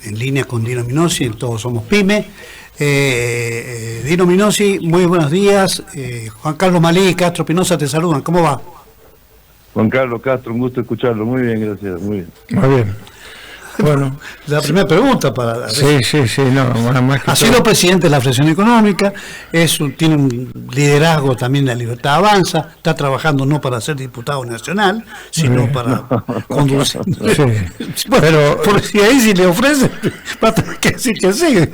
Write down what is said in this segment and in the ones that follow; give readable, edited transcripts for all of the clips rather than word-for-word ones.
en línea con Dino Minosi, en Todos Somos Pyme. Dino Minosi, muy buenos días. Juan Carlos Malí y Castro Pinoza te saludan. ¿Cómo va? Juan Carlos Castro, un gusto escucharlo. Muy bien, gracias. Muy bien. Muy bien. Bueno, la primera pregunta para... Sí, no, más que ha sido presidente de la Federación Económica, tiene un liderazgo también de la Libertad Avanza, está trabajando no para ser diputado nacional, sino para conducir. Sí. Bueno, pero por si ahí si le ofrece, va a tener que decir que sí.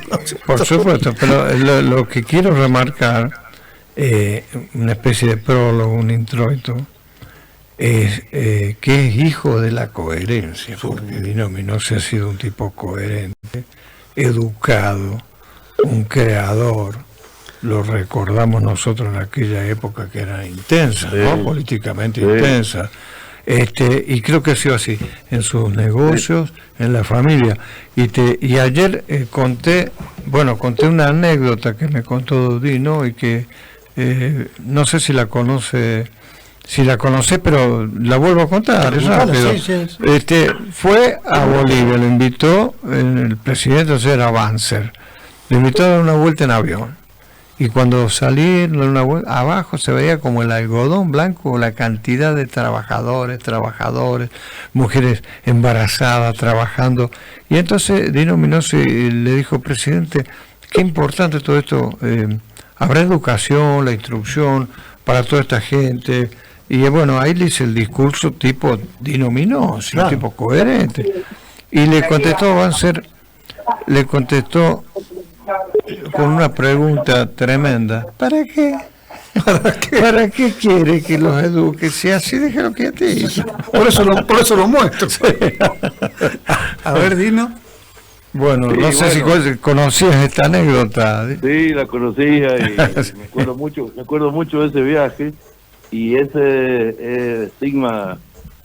Por supuesto, pero lo que quiero remarcar, una especie de prólogo, un introito, es que es hijo de la coherencia, porque Dino Minosi ha sido un tipo coherente, educado, un creador. Lo recordamos nosotros en aquella época que era intensa, ¿no? Políticamente intensa. Y creo que ha sido así en sus negocios, en la familia. Y ayer conté una anécdota que me contó Dino y que no sé si la conoce. Si la conocés, pero la vuelvo a contar, es rápido. Sí. Fue a Bolivia, lo invitó el presidente, era Banzer, lo invitó a dar una vuelta en avión. Y cuando salí en una vuelta, abajo se veía como el algodón blanco, la cantidad de trabajadores, mujeres embarazadas trabajando. Y entonces Dino Minosi le dijo, presidente, qué importante todo esto, habrá educación, la instrucción para toda esta gente. Y bueno, ahí le hice el discurso tipo Dino Minosi, claro, tipo coherente. Y le contestó Banzer, con una pregunta tremenda. ¿Para qué? ¿Para qué quiere que los eduque? Si así, déjalo quietito. Por eso lo muestro. A ver, Dino. Bueno, sí, no sé si conocías esta anécdota. Sí, la conocía y me acuerdo mucho de ese viaje. Y ese estigma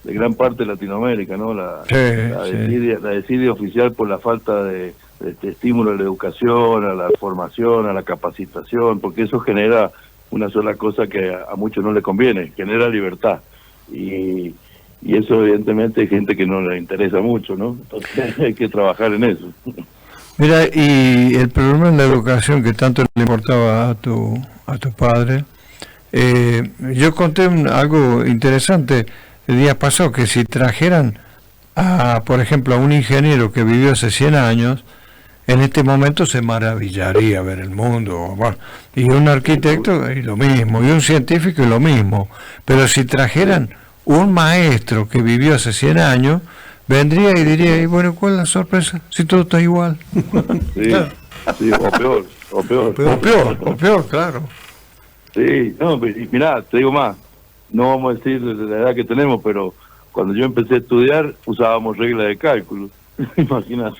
de gran parte de Latinoamérica, ¿no? La desidia oficial por la falta de estímulo a la educación, a la formación, a la capacitación, porque eso genera una sola cosa que a muchos no les conviene, genera libertad. Y eso evidentemente hay gente que no le interesa mucho, ¿no? Entonces hay que trabajar en eso. Mira, y el problema en la educación que tanto le importaba a tu padre, yo conté algo interesante el día pasado, que si trajeran, por ejemplo, a un ingeniero que vivió hace 100 años, en este momento se maravillaría ver el mundo, bueno, y un arquitecto y lo mismo, y un científico y lo mismo, pero si trajeran un maestro que vivió hace 100 años, vendría y diría, y bueno, ¿cuál es la sorpresa? Si todo está igual. Sí, o peor, claro. Sí, no, mirá, te digo más, no vamos a decir la edad que tenemos, pero cuando yo empecé a estudiar usábamos reglas de cálculo, imagínate,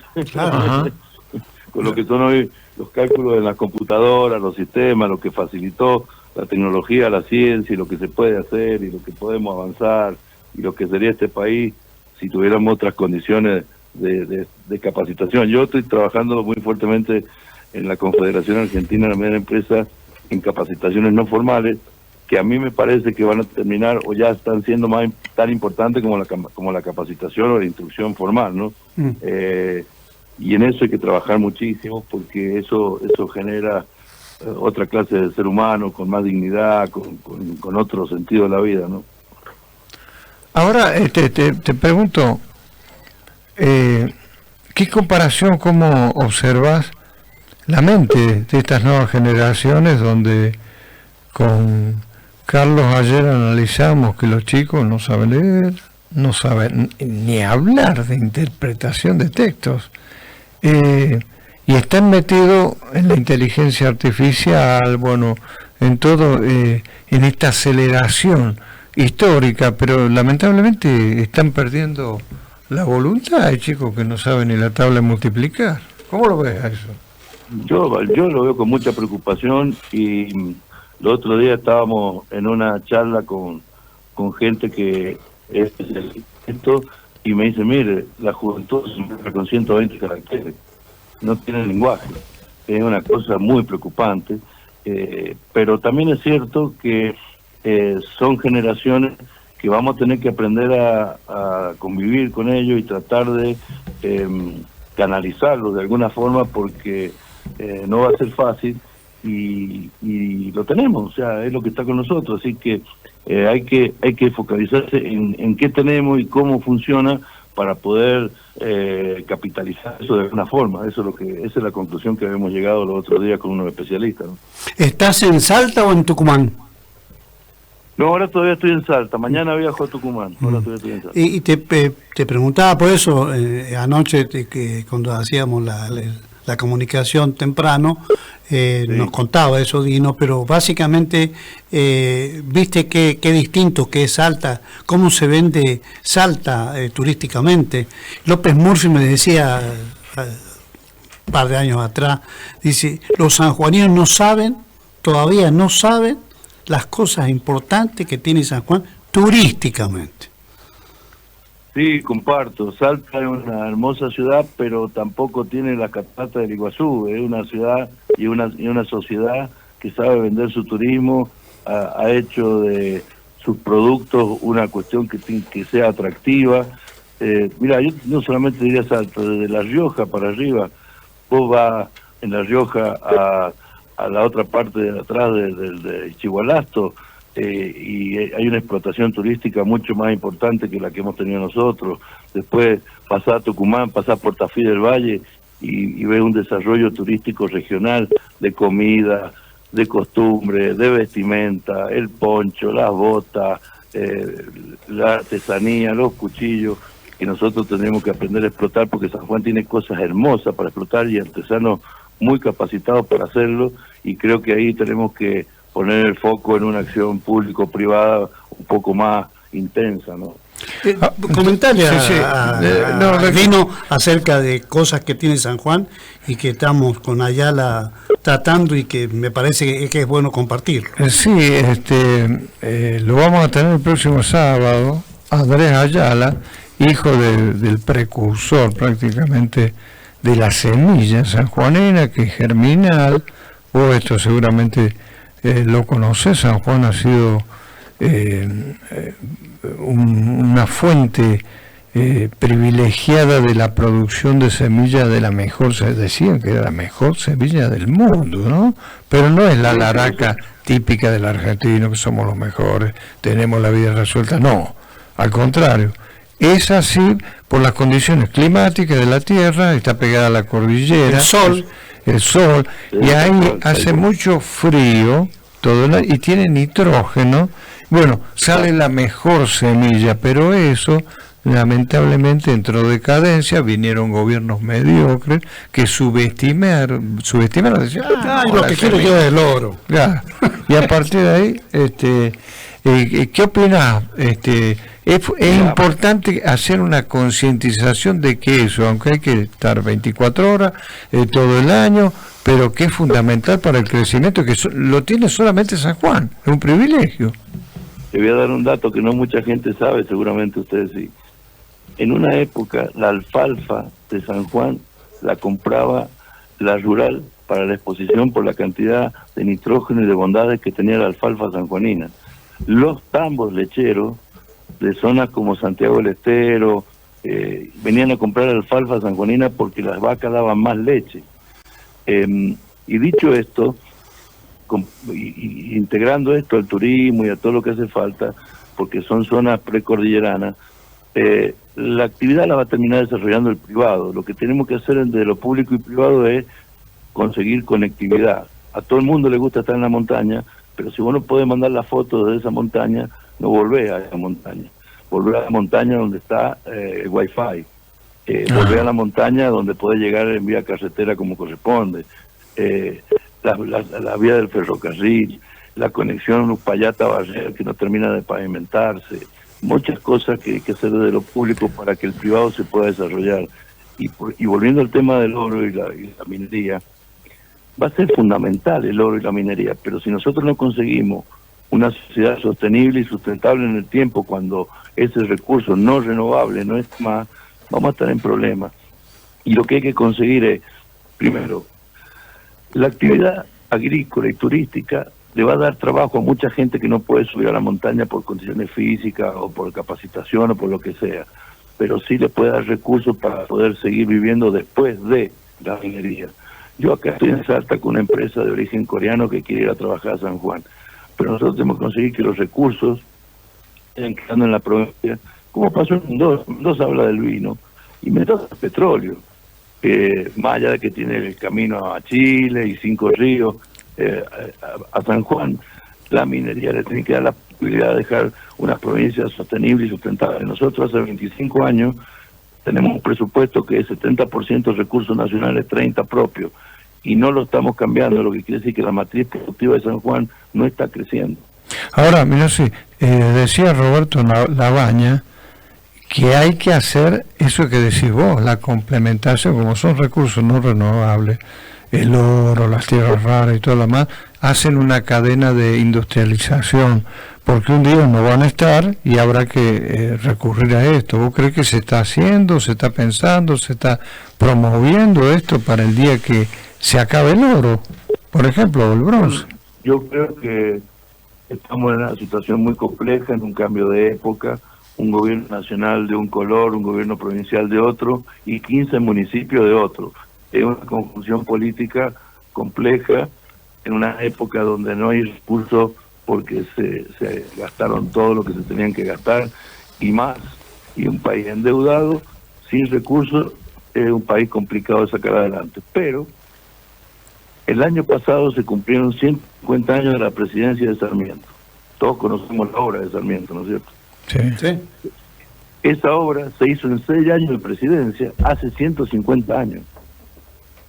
con lo que son hoy los cálculos en las computadoras, los sistemas, lo que facilitó la tecnología, la ciencia y lo que se puede hacer y lo que podemos avanzar y lo que sería este país si tuviéramos otras condiciones de capacitación. Yo estoy trabajando muy fuertemente en la Confederación Argentina de la Mediana Empresa en capacitaciones no formales, que a mí me parece que van a terminar o ya están siendo más tan importantes como la capacitación o la instrucción formal, ¿no? Y en eso hay que trabajar muchísimo, porque eso genera otra clase de ser humano, con más dignidad, con otro sentido de la vida, ¿no? Ahora te pregunto, ¿qué comparación, cómo observas la mente de estas nuevas generaciones, donde con Carlos ayer analizamos que los chicos no saben leer, no saben ni hablar de interpretación de textos, y están metidos en la inteligencia artificial, bueno, en todo, en esta aceleración histórica, pero lamentablemente están perdiendo la voluntad. Hay chicos que no saben ni la tabla de multiplicar. ¿Cómo lo ves a eso? Yo lo veo con mucha preocupación, y el otro día estábamos en una charla con gente que es esto, y me dice, mire, la juventud se muestra con 120 caracteres, no tiene lenguaje, es una cosa muy preocupante, pero también es cierto que son generaciones que vamos a tener que aprender a convivir con ellos y tratar de canalizarlo de alguna forma, porque no va a ser fácil, y lo tenemos, o sea, es lo que está con nosotros, así que hay que focalizarse en qué tenemos y cómo funciona para poder capitalizar eso de alguna forma. Esa es la conclusión que habíamos llegado los otros días con unos especialistas, ¿no? ¿Estás en Salta o en Tucumán? No, ahora todavía estoy en Salta, mañana viajo a Tucumán, ahora todavía estoy en Salta. Y te preguntaba por eso, anoche que cuando hacíamos la comunicación temprano, sí, nos contaba eso Dino, pero básicamente viste qué distinto que es Salta, cómo se vende Salta turísticamente. López Murphy me decía un par de años atrás, dice, los sanjuaninos todavía no saben las cosas importantes que tiene San Juan turísticamente. Sí, comparto. Salta es una hermosa ciudad, pero tampoco tiene la cataratas del Iguazú. Es una ciudad y una sociedad que sabe vender su turismo, ha hecho de sus productos una cuestión que sea atractiva. Mira, yo no solamente diría Salta, desde La Rioja para arriba, vos vas en La Rioja a la otra parte de atrás de Chihualasto, y hay una explotación turística mucho más importante que la que hemos tenido nosotros. Después pasás a Tucumán, pasás por Tafí del Valle y ves un desarrollo turístico regional de comida, de costumbre, de vestimenta, el poncho, las botas, la artesanía, los cuchillos, que nosotros tenemos que aprender a explotar, porque San Juan tiene cosas hermosas para explotar y artesanos muy capacitados para hacerlo, y creo que ahí tenemos que poner el foco en una acción público-privada un poco más intensa, ¿no? Comentarle a Dino acerca de cosas que tiene San Juan y que estamos con Ayala tratando y que me parece que es bueno compartirlo. Sí, lo vamos a tener el próximo sábado, Andrés Ayala, hijo del precursor prácticamente de la semilla sanjuanina, que es germinal. Vos esto seguramente lo conocés. San Juan ha sido una fuente privilegiada de la producción de semillas de la mejor, se decían que era la mejor semilla del mundo, ¿no? Pero no es la laraca típica del argentino, que somos los mejores, tenemos la vida resuelta, no, al contrario. Es así por las condiciones climáticas de la tierra, está pegada a la cordillera, el sol, y ahí hace mucho frío y tiene nitrógeno. Bueno, sale la mejor semilla, pero eso lamentablemente entró en decadencia, vinieron gobiernos mediocres que subestimaron, decían, lo que quiero yo es el oro. Claro. Y a partir de ahí, ¿qué opinás? Es importante hacer una concientización de que eso, aunque hay que estar 24 horas todo el año, pero que es fundamental para el crecimiento, que lo tiene solamente San Juan, es un privilegio. Te voy a dar un dato que no mucha gente sabe, seguramente ustedes sí. En una época, la alfalfa de San Juan la compraba la rural para la exposición por la cantidad de nitrógeno y de bondades que tenía la alfalfa sanjuanina. Los tambos lecheros de zonas como Santiago del Estero venían a comprar alfalfa sanjuanina porque las vacas daban más leche. Y dicho esto, integrando esto al turismo y a todo lo que hace falta, porque son zonas precordilleranas, la actividad la va a terminar desarrollando el privado. Lo que tenemos que hacer entre lo público y privado es conseguir conectividad. A todo el mundo le gusta estar en la montaña, pero si vos no podés mandar la foto de esa montaña, no volvés a esa montaña. Volvés a la montaña donde está el wifi. Volvés a la montaña donde podés llegar en vía carretera como corresponde. La vía del ferrocarril, la conexión Uspallata-Barrera que no termina de pavimentarse. Muchas cosas que hay que hacer desde lo público para que el privado se pueda desarrollar. Y volviendo al tema del oro y la minería, va a ser fundamental el oro y la minería, pero si nosotros no conseguimos una sociedad sostenible y sustentable en el tiempo, cuando ese recurso no renovable no es más, vamos a estar en problemas. Y lo que hay que conseguir es, primero, la actividad agrícola y turística le va a dar trabajo a mucha gente que no puede subir a la montaña por condiciones físicas o por capacitación o por lo que sea. pero sí le puede dar recursos para poder seguir viviendo después de la minería. Yo acá estoy en Salta con una empresa de origen coreano que quiere ir a trabajar a San Juan, pero nosotros tenemos que conseguir que los recursos estén quedando en la provincia, como pasó en Mendoza. Mendoza habla del vino, y Mendoza es petróleo, más allá de que tiene el camino a Chile y 5 ríos, a San Juan, la minería le tiene que dar la posibilidad de dejar una provincia sostenible y sustentable. Nosotros hace 25 años tenemos un presupuesto que es 70% recursos nacionales, 30% propios, y no lo estamos cambiando, lo que quiere decir que la matriz productiva de San Juan no está creciendo. Ahora, mira, sí, decía Roberto Labaña que hay que hacer eso que decís vos, la complementación, como son recursos no renovables, el oro, las tierras raras y todo lo demás, hacen una cadena de industrialización, porque un día no van a estar y habrá que recurrir a esto. ¿Vos crees que se está haciendo, se está pensando, se está promoviendo esto para el día que se acabe el oro, por ejemplo, o el bronce? Yo creo que estamos en una situación muy compleja, en un cambio de época, un gobierno nacional de un color, un gobierno provincial de otro y 15 municipios de otro. Es una confusión política compleja en una época donde no hay recursos porque se gastaron todo lo que se tenían que gastar y más. Y un país endeudado, sin recursos, es un país complicado de sacar adelante. Pero el año pasado se cumplieron 150 años de la presidencia de Sarmiento. Todos conocemos la obra de Sarmiento, ¿no es cierto? Sí. Sí. Esa obra se hizo en 6 años de presidencia, hace 150 años.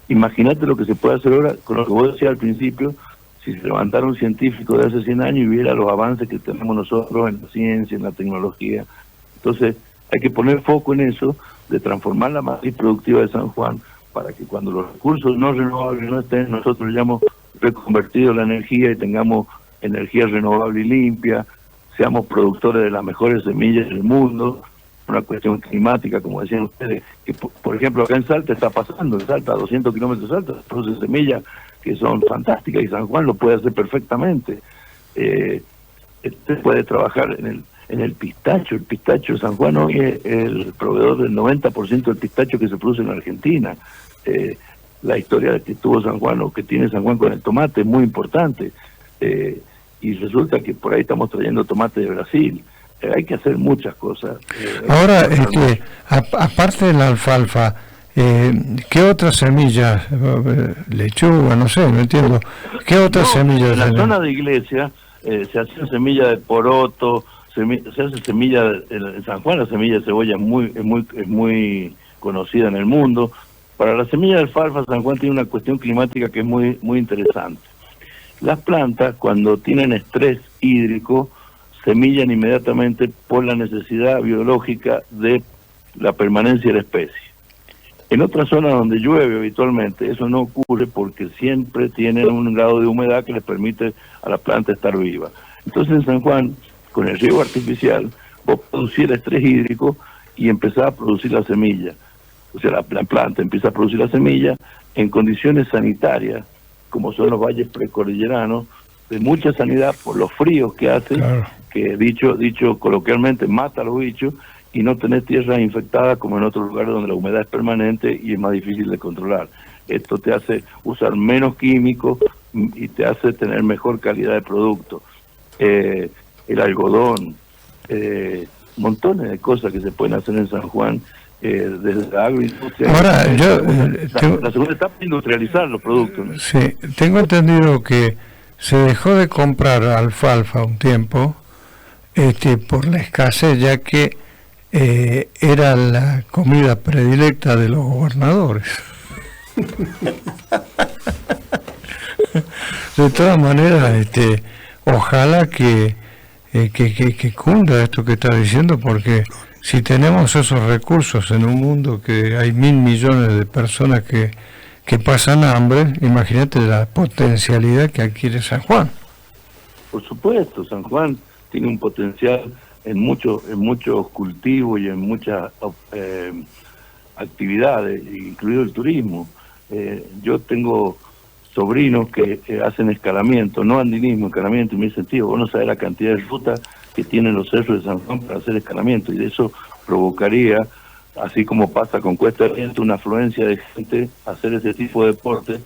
Imagínate lo que se puede hacer ahora, con lo que vos decías al principio, si se levantara un científico de hace 100 años y viera los avances que tenemos nosotros en la ciencia, en la tecnología. Entonces, hay que poner foco en eso, de transformar la matriz productiva de San Juan, para que cuando los recursos no renovables no estén, nosotros ya hemos reconvertido la energía y tengamos energía renovable y limpia, seamos productores de las mejores semillas del mundo, una cuestión climática, como decían ustedes, que por ejemplo acá en Salta está pasando, en Salta, a 200 kilómetros de Salta, producen semillas que son fantásticas y San Juan lo puede hacer perfectamente. Puede trabajar en el pistacho. El pistacho de San Juan hoy es el proveedor del 90% del pistacho que se produce en Argentina. La historia que tuvo San Juan o que tiene San Juan con el tomate es muy importante. Y resulta que por ahí estamos trayendo tomate de Brasil. Hay que hacer muchas cosas. Ahora, aparte de la alfalfa, ¿qué otras semillas? Lechuga, no sé, no entiendo. ¿Qué otras semillas? En la zona de Iglesia se hacen semillas de poroto, se hace semilla en San Juan, la semilla de cebolla es muy conocida en el mundo. Para la semilla de alfalfa, San Juan tiene una cuestión climática que es muy interesante. Las plantas, cuando tienen estrés hídrico, semillan inmediatamente por la necesidad biológica de la permanencia de la especie. En otras zonas donde llueve habitualmente, eso no ocurre porque siempre tienen un grado de humedad que les permite a la planta estar viva. Entonces en San Juan, con el riego artificial, vos producís el estrés hídrico y empezás a producir la semilla. O sea, la planta empieza a producir la semilla en condiciones sanitarias, como son los valles precordilleranos, de mucha sanidad por los fríos que hace, claro, que dicho coloquialmente mata a los bichos, y no tener tierras infectadas como en otros lugares donde la humedad es permanente y es más difícil de controlar. Esto te hace usar menos químicos y te hace tener mejor calidad de producto. El algodón, montones de cosas que se pueden hacer en San Juan, desde la agroindustria. Ahora, la segunda etapa es industrializar los productos, ¿no? Sí, tengo entendido que se dejó de comprar alfalfa un tiempo por la escasez, ya que era la comida predilecta de los gobernadores. De todas maneras, ojalá que cunda esto que está diciendo, porque si tenemos esos recursos en un mundo que hay 1.000 millones de personas que pasan hambre, imagínate la potencialidad que adquiere San Juan. Por supuesto, San Juan tiene un potencial en muchos cultivos y en muchas actividades, incluido el turismo. Yo tengo sobrinos que hacen escalamiento, no andinismo, escalamiento, en mi sentido. Vos no sabés la cantidad de rutas que tienen los cerros de San Juan para hacer escalamiento, y de eso provocaría, así como pasa con Cuesta Argenta, una afluencia de gente a hacer ese tipo de deporte,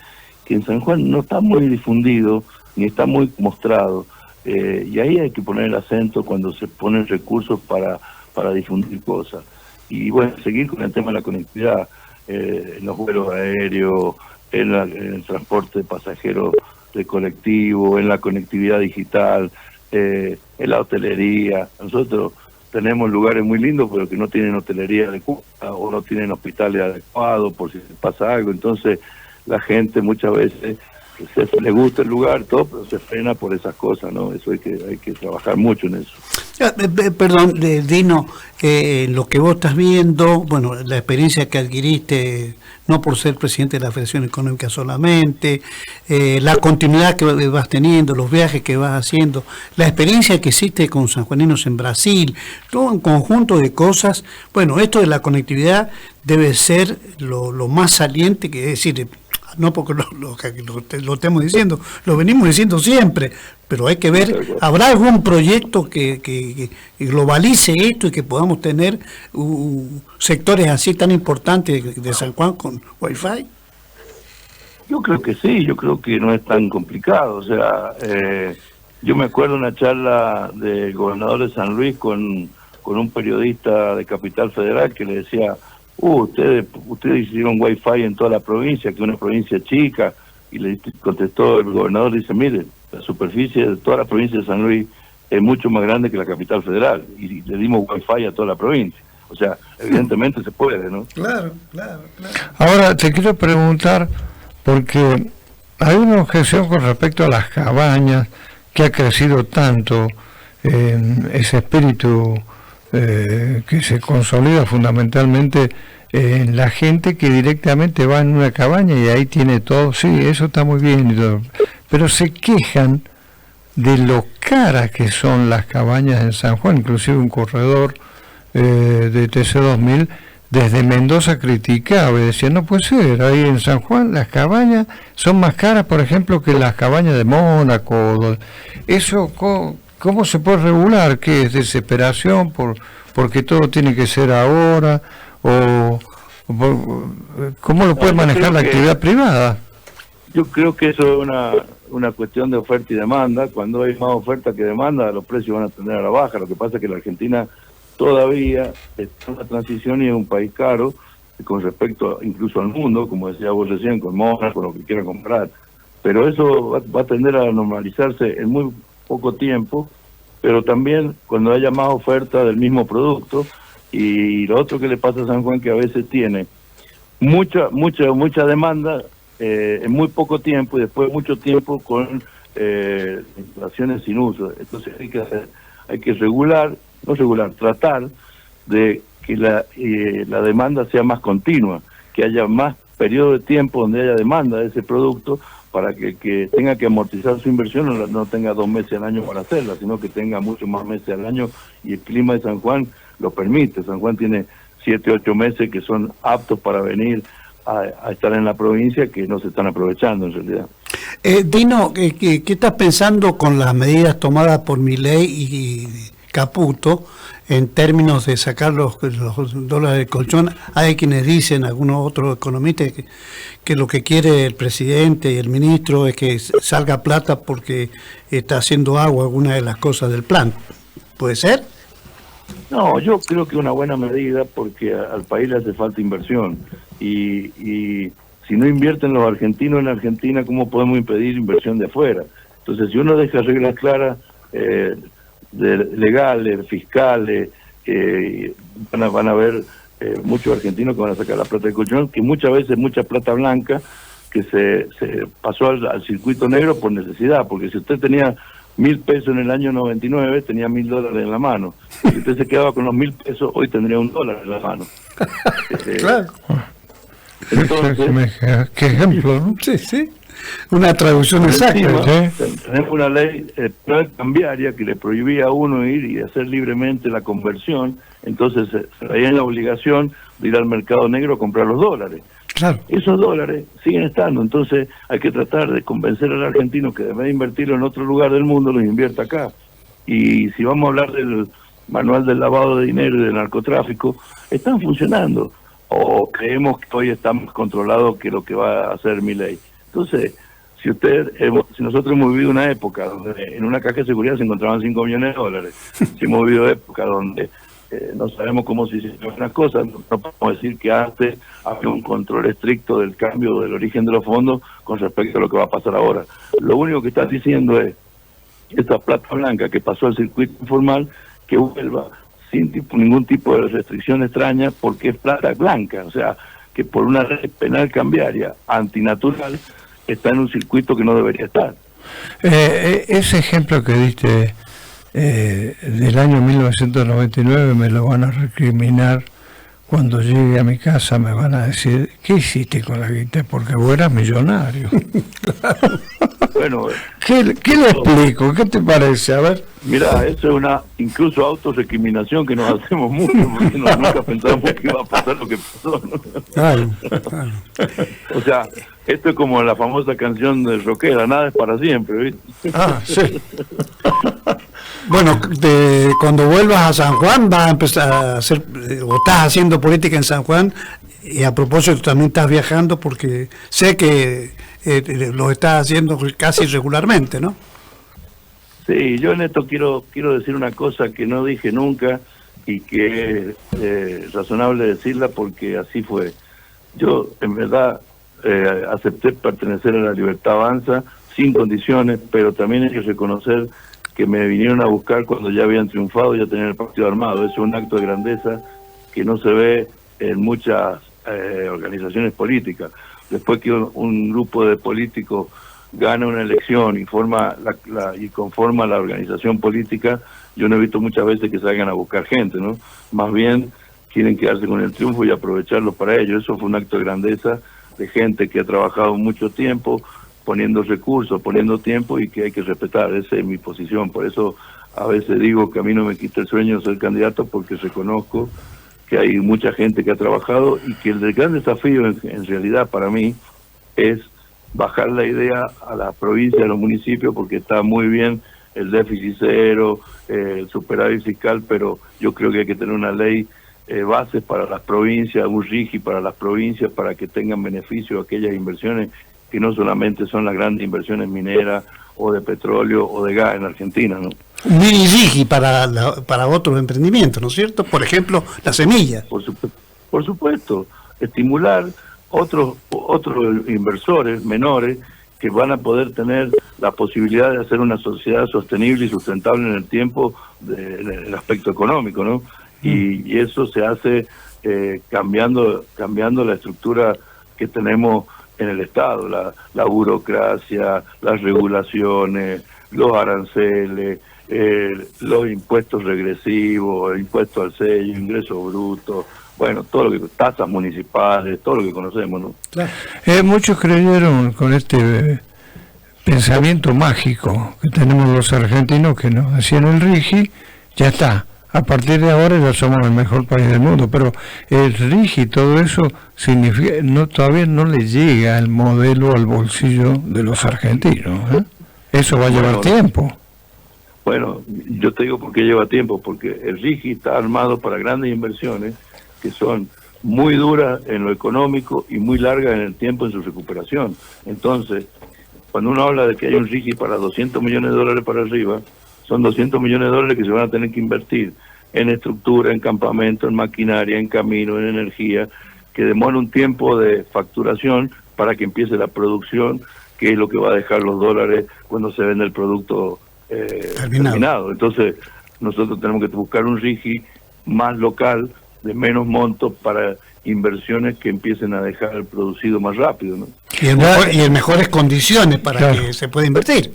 que en San Juan no está muy difundido, ni está muy mostrado, y ahí hay que poner el acento cuando se ponen recursos para difundir cosas. Y bueno, seguir con el tema de la conectividad, en los vuelos aéreos, en el transporte de pasajeros de colectivo, en la conectividad digital, en la hotelería. Nosotros tenemos lugares muy lindos, pero que no tienen hotelería adecuada o no tienen hospitales adecuados por si pasa algo. Entonces, la gente muchas veces le gusta el lugar, todo, pero se frena por esas cosas, ¿no? Eso hay que trabajar mucho en eso. Perdón, Dino, lo que vos estás viendo, bueno, la experiencia que adquiriste, no por ser presidente de la Federación Económica solamente, la continuidad que vas teniendo, los viajes que vas haciendo, la experiencia que hiciste con sanjuaninos en Brasil, todo un conjunto de cosas. Bueno, esto de la conectividad debe ser lo más saliente, que es decir, no porque lo estemos diciendo, lo venimos diciendo siempre, pero hay que ver, ¿habrá algún proyecto que globalice esto y que podamos tener sectores así tan importantes de San Juan con Wi-Fi? Yo creo que sí, yo creo que no es tan complicado. O sea, yo me acuerdo una charla del gobernador de San Luis con un periodista de Capital Federal que le decía: ustedes hicieron Wi-Fi en toda la provincia, que es una provincia chica, y le contestó el gobernador, dice: mire, la superficie de toda la provincia de San Luis es mucho más grande que la Capital Federal, y le dimos Wi-Fi a toda la provincia. O sea, evidentemente se puede, ¿no? Claro. Ahora, te quiero preguntar, porque hay una objeción con respecto a las cabañas, que ha crecido tanto ese espíritu que se consolida fundamentalmente en la gente que directamente va en una cabaña y ahí tiene todo. Sí, eso está muy bien y todo, pero se quejan de lo caras que son las cabañas en San Juan. Inclusive un corredor de TC2000 desde Mendoza criticaba y decía: no puede ser, ahí en San Juan las cabañas son más caras, por ejemplo, que las cabañas de Mónaco. Eso, ¿cómo se puede regular? ¿Qué es desesperación porque todo tiene que ser ahora? ¿Cómo lo puede manejar la actividad privada? Yo creo que eso es una cuestión de oferta y demanda. Cuando hay más oferta que demanda, los precios van a tender a la baja. Lo que pasa es que la Argentina todavía está en una transición y es un país caro con respecto incluso al mundo, como decía vos recién, con Mónaco, con lo que quiera comprar. Pero eso va a tender a normalizarse en muy poco tiempo, pero también cuando haya más oferta del mismo producto. Y lo otro que le pasa a San Juan, que a veces tiene mucha demanda en muy poco tiempo, y después mucho tiempo con instalaciones sin uso. Entonces hay que tratar de que la demanda sea más continua, que haya más periodo de tiempo donde haya demanda de ese producto, para que tenga que amortizar su inversión no tenga 2 meses al año para hacerla, sino que tenga muchos más meses al año, y el clima de San Juan lo permite. San Juan tiene 7, 8 meses que son aptos para venir a estar en la provincia, que no se están aprovechando en realidad. Dino, ¿qué estás pensando con las medidas tomadas por Milei y Caputo en términos de sacar los dólares del colchón? Hay quienes dicen, algunos otros economistas, que lo que quiere el presidente y el ministro es que salga plata porque está haciendo agua alguna de las cosas del plan. ¿Puede ser? No, yo creo que es una buena medida, porque al país le hace falta inversión, y si no invierten los argentinos en Argentina, ¿cómo podemos impedir inversión de afuera? Entonces, si uno deja reglas claras, legales, fiscales, van a haber muchos argentinos que van a sacar la plata del colchón, que muchas veces mucha plata blanca que se pasó al circuito negro por necesidad, porque si usted tenía 1.000 pesos en el año 99, tenía $1.000 en la mano. Si usted se quedaba con los 1.000 pesos, hoy tendría $1 en la mano. Claro. Entonces, ¿qué ejemplo, no? Sí. Una traducción exacta. Tenemos una ley cambiaria que le prohibía a uno ir y hacer libremente la conversión. Entonces se traía la obligación de ir al mercado negro a comprar los dólares. Claro. Esos dólares siguen estando, entonces hay que tratar de convencer al argentino que, en vez de invertirlo en otro lugar del mundo, lo invierta acá. Y si vamos a hablar manual del lavado de dinero y del narcotráfico, están funcionando. O creemos que hoy está más controlado que lo que va a hacer Milei. Entonces, si nosotros hemos vivido una época donde en una caja de seguridad se encontraban 5 millones de dólares, si hemos vivido época donde no sabemos cómo se hicieron las cosas, no podemos decir que antes había un control estricto del cambio del origen de los fondos con respecto a lo que va a pasar ahora. Lo único que estás diciendo es esta plata blanca que pasó al circuito informal, que vuelva sin ningún tipo de restricción extraña, porque es plata blanca, o sea, que por una ley penal cambiaria antinatural está en un circuito que no debería estar. Ese ejemplo que diste del año 1999 me lo van a recriminar cuando llegue a mi casa, me van a decir, ¿qué hiciste con la guita? Porque vos eras millonario. Bueno, ¿Qué le explico? ¿Qué te parece? A ver. Mira, eso es una incluso autorrecriminación que nos hacemos mucho, porque nunca pensamos que iba a pasar lo que pasó, ¿no? Claro. O sea, esto es como la famosa canción de rockera, nada es para siempre, ¿viste? Ah, sí. Bueno, cuando vuelvas a San Juan vas a empezar a hacer, o estás haciendo política en San Juan, y a propósito también estás viajando porque sé que lo estás haciendo casi regularmente, ¿no? Sí, yo en esto quiero decir una cosa que no dije nunca y que es razonable decirla porque así fue. Yo, en verdad, acepté pertenecer a la Libertad Avanza sin condiciones, pero también hay que reconocer que me vinieron a buscar cuando ya habían triunfado y ya tenían el partido armado. Eso es un acto de grandeza que no se ve en muchas organizaciones políticas. Después que un grupo de políticos gana una elección y conforma la organización política, yo no he visto muchas veces que salgan a buscar gente, ¿no? Más bien quieren quedarse con el triunfo y aprovecharlo para ellos. Eso fue un acto de grandeza de gente que ha trabajado mucho tiempo, poniendo recursos, poniendo tiempo, y que hay que respetar. Esa es mi posición. Por eso a veces digo que a mí no me quita el sueño de ser candidato, porque reconozco que hay mucha gente que ha trabajado y que el gran desafío en realidad para mí es bajar la idea a la provincia, a los municipios, porque está muy bien el déficit cero, el superávit fiscal, pero yo creo que hay que tener una ley bases para las provincias, un RIGI para las provincias, para que tengan beneficio aquellas inversiones que no solamente son las grandes inversiones mineras o de petróleo o de gas en Argentina, ¿no? Un mini RIGI para otros emprendimientos, ¿no es cierto? Por ejemplo, la semilla. Por supuesto, estimular otros inversores menores que van a poder tener la posibilidad de hacer una sociedad sostenible y sustentable en el tiempo, en el aspecto económico, ¿no? Y eso se hace cambiando la estructura que tenemos en el Estado, la burocracia, las regulaciones, los aranceles, los impuestos regresivos, el impuesto al sello, ingresos brutos, bueno, todo lo que, tasas municipales, todo lo que conocemos, ¿no? Claro. Muchos creyeron con este pensamiento mágico que tenemos los argentinos, que nos hacían el RIGI, ya está. A partir de ahora ya somos el mejor país del mundo, pero el RIGI, todo eso significa, todavía no le llega el modelo al bolsillo de los argentinos, ¿eh? Eso va a llevar tiempo. Bueno, yo te digo por qué lleva tiempo, porque el RIGI está armado para grandes inversiones que son muy duras en lo económico y muy largas en el tiempo en su recuperación. Entonces, cuando uno habla de que hay un RIGI para 200 millones de dólares para arriba, son 200 millones de dólares que se van a tener que invertir en estructura, en campamento, en maquinaria, en camino, en energía, que demora un tiempo de facturación para que empiece la producción, que es lo que va a dejar los dólares cuando se vende el producto terminado. Entonces, nosotros tenemos que buscar un RIGI más local, de menos monto, para inversiones que empiecen a dejar el producido más rápido, ¿no? Y en mejores condiciones para que se pueda invertir.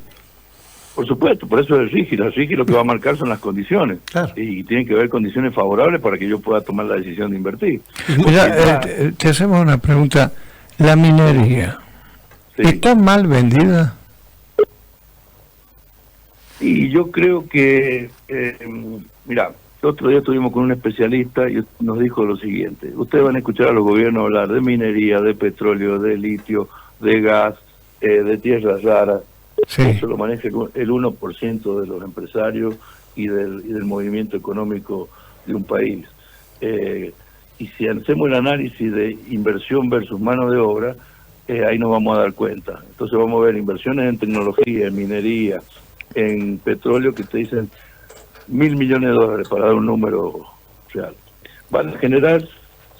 Por supuesto, por eso es el RIGI. El RIGI lo que va a marcar son las condiciones. Claro. Y tienen que haber condiciones favorables para que yo pueda tomar la decisión de invertir. Mira, te hacemos una pregunta. La minería, sí, ¿está mal vendida? Y yo creo que, mira, el otro día estuvimos con un especialista y nos dijo lo siguiente: ustedes van a escuchar a los gobiernos hablar de minería, de petróleo, de litio, de gas, de tierras raras. Sí. Eso lo maneja el 1% de los empresarios y del movimiento económico de un país. Y si hacemos el análisis de inversión versus mano de obra, ahí nos vamos a dar cuenta. Entonces vamos a ver inversiones en tecnología, en minería, en petróleo, que te dicen $1.000 millones, para dar un número real. Van a generar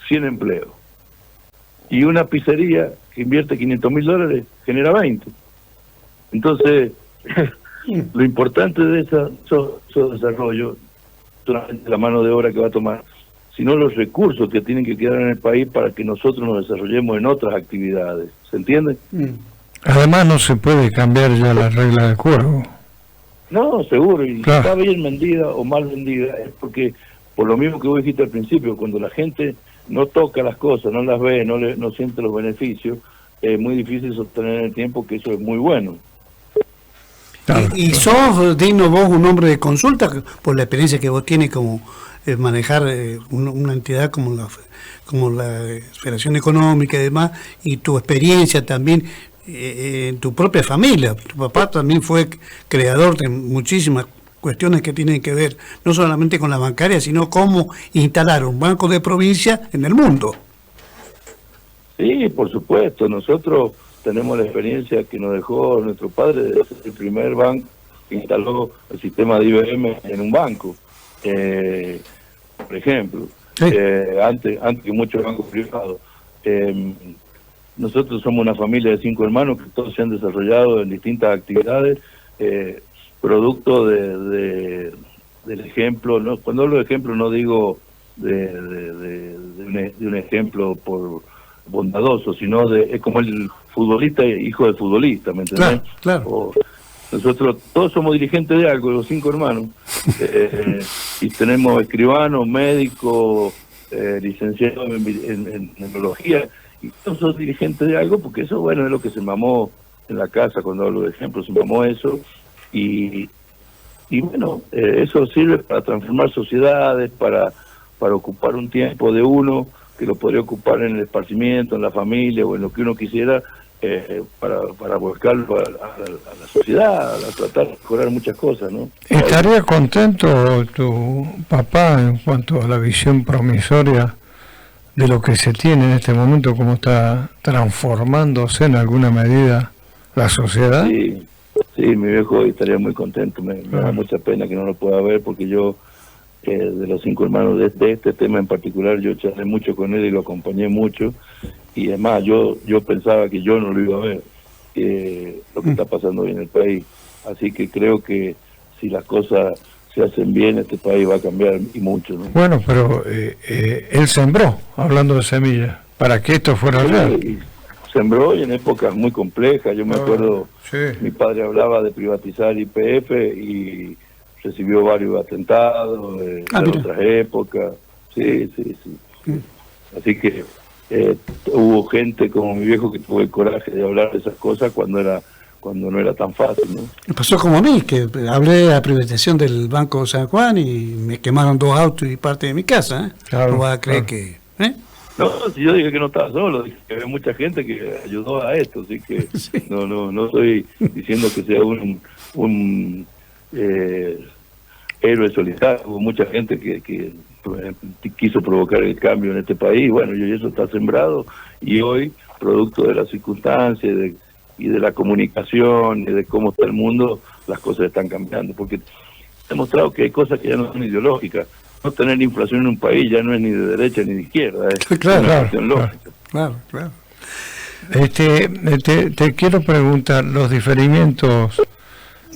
100 empleos. Y una pizzería que invierte $500.000 genera 20. Entonces, lo importante de esos desarrollos, solamente la mano de obra que va a tomar, sino los recursos que tienen que quedar en el país para que nosotros nos desarrollemos en otras actividades. ¿Se entiende? Además no se puede cambiar ya la regla del juego. No, seguro, y claro. Está bien vendida o mal vendida, es porque, por lo mismo que vos dijiste al principio, cuando la gente no toca las cosas, no las ve, no siente los beneficios, es muy difícil sostener en el tiempo que eso es muy bueno. Claro. ¿Y sos, Dino, vos un hombre de consulta por la experiencia que vos tienes como manejar una entidad como la Federación Económica y demás, y tu experiencia también en tu propia familia? Tu papá también fue creador de muchísimas cuestiones que tienen que ver no solamente con la bancaria, sino cómo instalar un banco de provincia en el mundo. Sí, por supuesto. Nosotros tenemos la experiencia que nos dejó nuestro padre de ser el primer banco que instaló el sistema de IBM en un banco, por ejemplo, sí. Antes que muchos bancos privados. Nosotros somos una familia de 5 hermanos que todos se han desarrollado en distintas actividades, producto del ejemplo. ¿No? Cuando hablo de ejemplo no digo de un ejemplo por bondadoso, sino es como el futbolista, hijo del futbolista, ¿me entendés? Claro. Nosotros todos somos dirigentes de algo, los 5 hermanos, y tenemos escribanos, médicos, licenciados en neurología, y todos somos dirigentes de algo, porque eso, bueno, es lo que se mamó en la casa. Cuando hablo de ejemplo, se mamó eso, y bueno, eso sirve para transformar sociedades, para ocupar un tiempo de uno que lo podría ocupar en el esparcimiento, en la familia o en lo que uno quisiera, para volcarlo a la sociedad, a tratar de mejorar muchas cosas, ¿no? ¿Estaría contento tu papá en cuanto a la visión promisoria de lo que se tiene en este momento, cómo está transformándose en alguna medida la sociedad? Sí, mi viejo estaría muy contento. Me da mucha pena que no lo pueda ver, porque yo, de los 5 hermanos, de este tema en particular, yo charlé mucho con él y lo acompañé mucho, y además yo pensaba que yo no lo iba a ver, lo que está pasando hoy en el país. Así que creo que si las cosas se hacen bien, este país va a cambiar, y mucho, ¿no? Bueno, pero él sembró, hablando de semillas, para que esto fuera real. Sembró, y en épocas muy complejas. Yo me acuerdo, sí. Mi padre hablaba de privatizar YPF y recibió varios atentados en otras épocas. Sí. Así que hubo gente como mi viejo que tuvo el coraje de hablar de esas cosas cuando no era tan fácil, ¿no? Me pasó como a mí, que hablé de la privatización del Banco San Juan y me quemaron 2 autos y parte de mi casa, ¿eh? Claro, no vas a creer que... No, si yo dije que no estaba solo, dije que había mucha gente que ayudó a esto, así que sí. No estoy diciendo que sea un héroe solitario. Hubo mucha gente que quiso provocar el cambio en este país, bueno, y eso está sembrado, y hoy, producto de las circunstancias y de la comunicación y de cómo está el mundo, las cosas están cambiando, porque he demostrado que hay cosas que ya no son ideológicas. No tener inflación en un país ya no es ni de derecha ni de izquierda, es una cuestión lógica. Claro. Te quiero preguntar, los diferimientos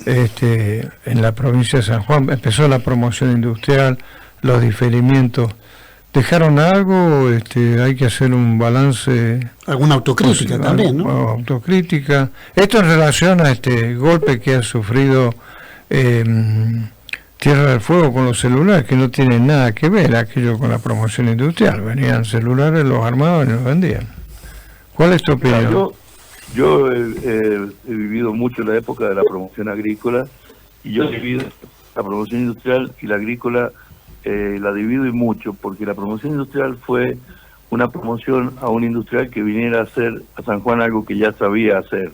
en la provincia de San Juan, empezó la promoción industrial, los diferimientos, ¿dejaron algo? Hay que hacer un balance. Alguna autocrítica también, ¿no? Autocrítica. Esto en relación a este golpe que ha sufrido Tierra del Fuego con los celulares, que no tienen nada que ver aquello con la promoción industrial. Venían celulares, los armaban y los vendían. ¿Cuál es tu opinión? Yo he vivido mucho la época de la promoción agrícola, y yo divido la promoción industrial y la agrícola, la divido y mucho, porque la promoción industrial fue una promoción a un industrial que viniera a hacer a San Juan algo que ya sabía hacer.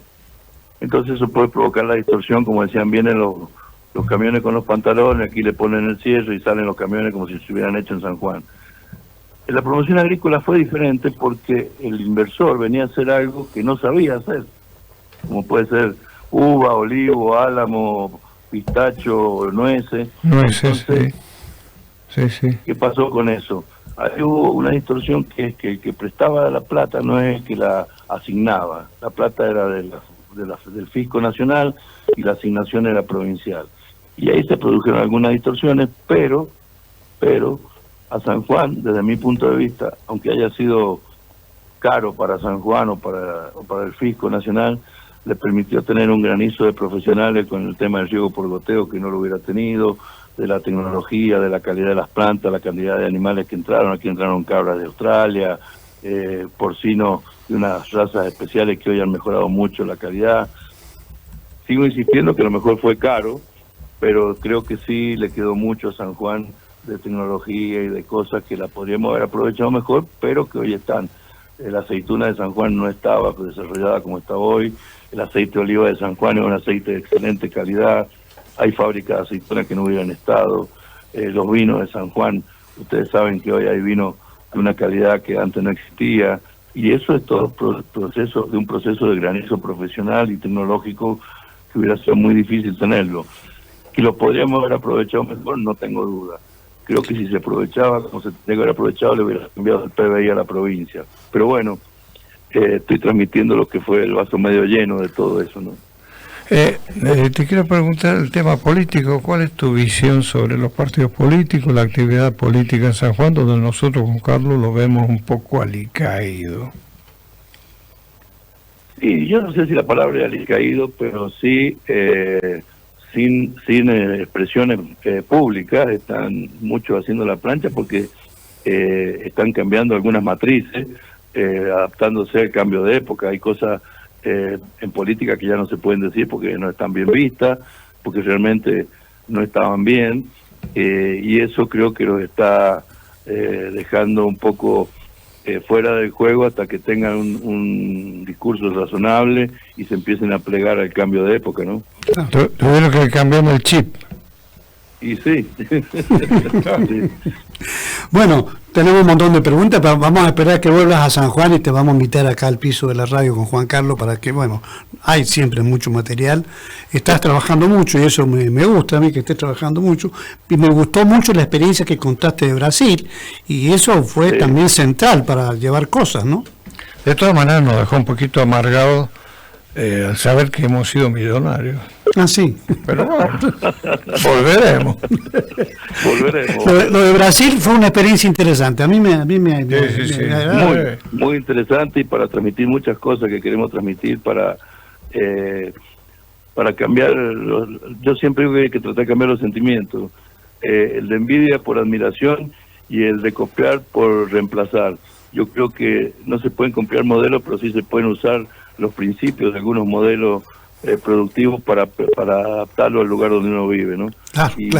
Entonces eso puede provocar la distorsión, como decían bien los camiones con los pantalones, aquí le ponen el cierre y salen los camiones como si se hubieran hecho en San Juan. La promoción agrícola fue diferente porque el inversor venía a hacer algo que no sabía hacer, como puede ser uva, olivo, álamo, pistacho, nueces. Entonces, sí. ¿Qué pasó con eso? Ahí hubo una distorsión que es que el que prestaba la plata no es que la asignaba, la plata era del Fisco Nacional y la asignación era provincial. Y ahí se produjeron algunas distorsiones, pero a San Juan, desde mi punto de vista, aunque haya sido caro para San Juan o para el Fisco Nacional, le permitió tener un granizo de profesionales con el tema del riego por goteo que no lo hubiera tenido, de la tecnología, de la calidad de las plantas, la cantidad de animales que entraron. Aquí entraron cabras de Australia, porcinos de unas razas especiales que hoy han mejorado mucho la calidad. Sigo insistiendo que a lo mejor fue caro, pero creo que sí le quedó mucho a San Juan de tecnología y de cosas que la podríamos haber aprovechado mejor, pero que hoy están. La aceituna de San Juan no estaba desarrollada como está hoy. El aceite de oliva de San Juan es un aceite de excelente calidad. Hay fábricas de aceituna que no hubieran estado. Los vinos de San Juan, ustedes saben que hoy hay vino de una calidad que antes no existía. Y eso es todo un proceso de granizo profesional y tecnológico que hubiera sido muy difícil tenerlo. Y lo podríamos haber aprovechado mejor, no tengo duda. Creo que si se aprovechaba como se tenía que haber aprovechado, le hubiera enviado el PBI a la provincia. Pero bueno, estoy transmitiendo lo que fue el vaso medio lleno de todo eso, ¿no? Te quiero preguntar el tema político. ¿Cuál es tu visión sobre los partidos políticos, la actividad política en San Juan, donde nosotros con Carlos lo vemos un poco alicaído? Sí, yo no sé si la palabra es alicaído, pero sí sin expresiones públicas. Están muchos haciendo la plancha porque están cambiando algunas matrices, adaptándose al cambio de época. Hay cosas en política que ya no se pueden decir porque no están bien vistas, porque realmente no estaban bien, y eso creo que los está dejando un poco fuera del juego hasta que tengan un discurso razonable y se empiecen a plegar al cambio de época, ¿no? Tuvieron que cambiar el chip. Y sí. Sí. Bueno, tenemos un montón de preguntas, pero vamos a esperar que vuelvas a San Juan y te vamos a invitar acá al piso de la radio con Juan Carlos para que, bueno, hay siempre mucho material. Estás trabajando mucho y eso me gusta a mí que estés trabajando mucho. Y me gustó mucho la experiencia que contaste de Brasil y eso fue también central para llevar cosas, ¿no? De todas maneras nos dejó un poquito amargados al saber que hemos sido millonarios. Ah, sí. Pero bueno, volveremos. Lo de Brasil fue una experiencia interesante. A mí me muy interesante, y para transmitir muchas cosas que queremos transmitir para cambiar. Yo siempre digo que hay que tratar de cambiar los sentimientos. El de envidia por admiración y el de copiar por reemplazar. Yo creo que no se pueden copiar modelos, pero sí se pueden usar los principios de algunos modelos productivos para adaptarlo al lugar donde uno vive, ¿no? Y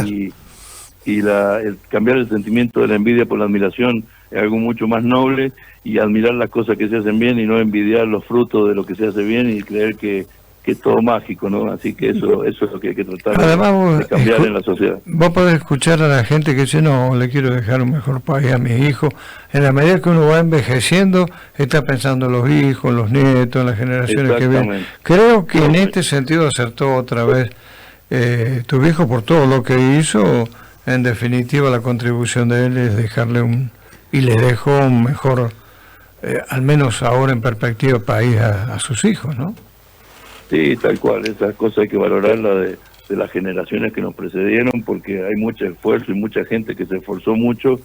el cambiar el sentimiento de la envidia por la admiración es algo mucho más noble, y admirar las cosas que se hacen bien y no envidiar los frutos de lo que se hace bien y creer que es todo mágico, ¿no? Así que eso es lo que hay que tratar de cambiar en la sociedad. Vos podés escuchar a la gente que dice, no, le quiero dejar un mejor país a mis hijos. En la medida que uno va envejeciendo, está pensando en los hijos, en los nietos, en las generaciones que vienen. Creo que en este sentido acertó otra vez tu viejo por todo lo que hizo. En definitiva, la contribución de él es dejarle y le dejó un mejor, al menos ahora en perspectiva, país a sus hijos, ¿no? Sí, tal cual. Esas cosas hay que valorarlas de las generaciones que nos precedieron, porque hay mucho esfuerzo y mucha gente que se esforzó mucho,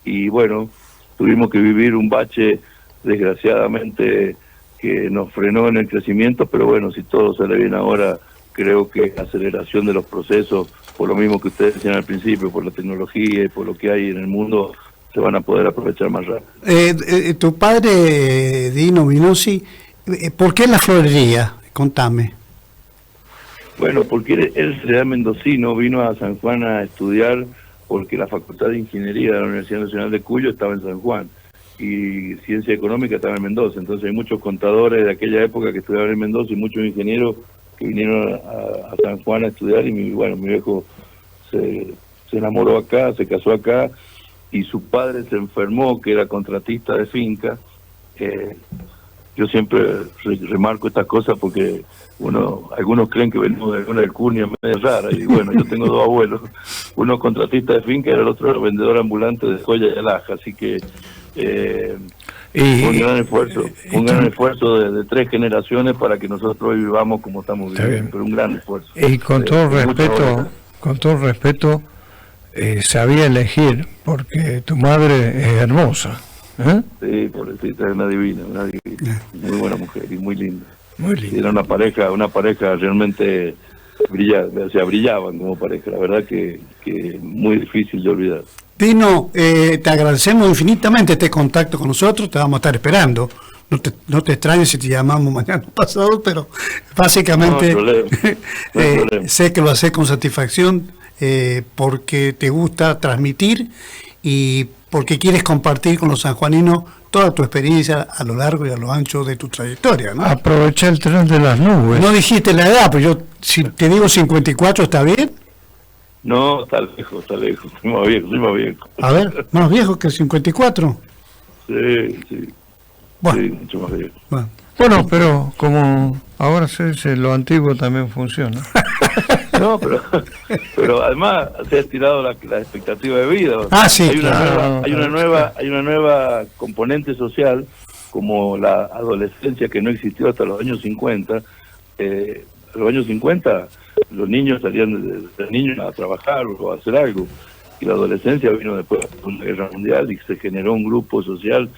y bueno, tuvimos que vivir un bache, desgraciadamente, que nos frenó en el crecimiento, pero bueno, si todo sale bien ahora, creo que aceleración de los procesos, por lo mismo que ustedes decían al principio, por la tecnología y por lo que hay en el mundo, se van a poder aprovechar más rápido. Tu padre, Dino Vinosi, ¿por qué la florería? Contame. Bueno, porque él era mendocino, vino a San Juan a estudiar porque la Facultad de Ingeniería de la Universidad Nacional de Cuyo estaba en San Juan y Ciencia Económica estaba en Mendoza. Entonces hay muchos contadores de aquella época que estudiaban en Mendoza y muchos ingenieros que vinieron a San Juan a estudiar, y mi viejo se enamoró acá, se casó acá, y su padre se enfermó, que era contratista de finca. Yo siempre remarco estas cosas porque algunos creen que venimos de alguna alcurnia medio rara, y bueno, yo tengo dos abuelos, uno contratista de finca y el otro vendedor ambulante de joya y alhaja, así que fue un gran esfuerzo de 3 generaciones para que nosotros hoy vivamos como estamos viviendo, pero un gran esfuerzo. Y con todo respeto, sabía elegir, porque tu madre es hermosa. Sí, pobrecita, es una divina, muy buena mujer y muy linda. Muy linda. Era una pareja realmente brillante, o sea, brillaban como pareja, la verdad que muy difícil de olvidar. Dino, te agradecemos infinitamente este contacto con nosotros, te vamos a estar esperando. No te extrañes si te llamamos mañana pasado, pero básicamente no hay problema. Sé que lo haces con satisfacción porque te gusta transmitir y porque quieres compartir con los sanjuaninos toda tu experiencia a lo largo y a lo ancho de tu trayectoria, ¿no? Aprovecha el tren de las nubes. No dijiste la edad, pero yo, si te digo 54, ¿está bien? No, está lejos, soy más viejo. A ver, ¿más viejo que 54? Sí. Bueno. Sí, mucho más viejo. Bueno, pero como ahora se dice, lo antiguo también funciona. No, pero además se ha estirado la expectativa de vida. Sí, hay una nueva componente social, como la adolescencia, que no existió hasta los años 50. En los años 50 los niños salían de niños a trabajar o a hacer algo, y la adolescencia vino después de la Segunda Guerra Mundial y se generó un grupo social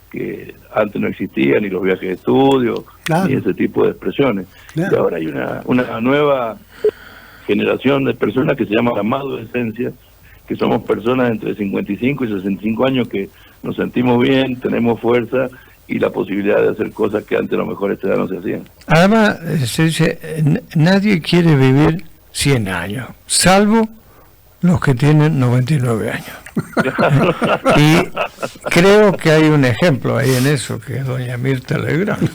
que antes no existía, ni los viajes de estudio, ni ese tipo de expresiones. Y ahora hay una nueva generación de personas que se llama la adolescencia, que somos personas entre 55 y 65 años que nos sentimos bien, tenemos fuerza y la posibilidad de hacer cosas que antes a lo mejor a esta edad no se hacían. Además, se dice, nadie quiere vivir 100 años, salvo los que tienen 99 años. Y creo que hay un ejemplo ahí en eso, que es doña Mirta Legrand.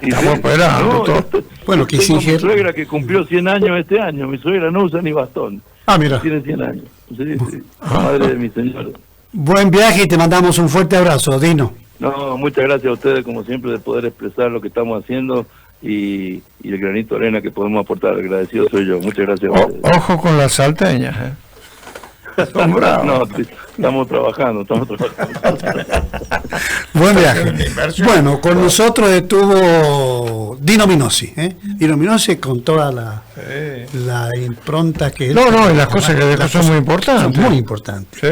Estamos esperando. Bueno, que tengo mi suegra que cumplió 100 años este año. Mi suegra no usa ni bastón. Mira. Tiene 100 años. Sí. Madre de mi señora. Buen viaje y te mandamos un fuerte abrazo, Dino. No, muchas gracias a ustedes, como siempre, de poder expresar lo que estamos haciendo y el granito de arena que podemos aportar. Agradecido soy yo. Muchas gracias a ustedes. Ojo con las salteñas, Son bravos. No, estamos trabajando. Buen viaje. Bueno, con nosotros estuvo Dino Minosi, Dino Minosi con toda la impronta que... y las cosas que dejó son muy importantes. Son muy importantes. Sí.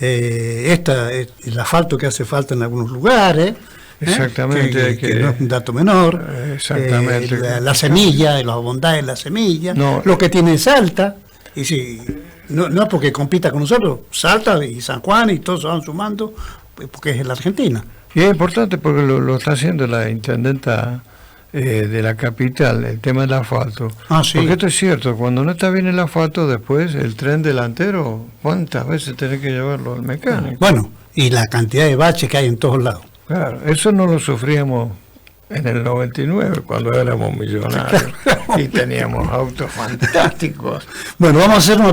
El asfalto que hace falta en algunos lugares. Exactamente. Que no es un dato menor. Exactamente. La semilla, las bondades de la semilla. Lo que tiene Salta. Y sí, no es porque compita con nosotros, Salta y San Juan y todos se van sumando, porque es en la Argentina. Y es importante porque lo está haciendo la intendenta de la capital, el tema del asfalto. Sí. Porque esto es cierto, cuando no está bien el asfalto, después el tren delantero, ¿cuántas veces tenés que llevarlo al mecánico? Bueno, y la cantidad de baches que hay en todos lados. Claro, eso no lo sufríamos en el 99, cuando éramos millonarios y teníamos autos fantásticos. Bueno, vamos a hacer una pausa.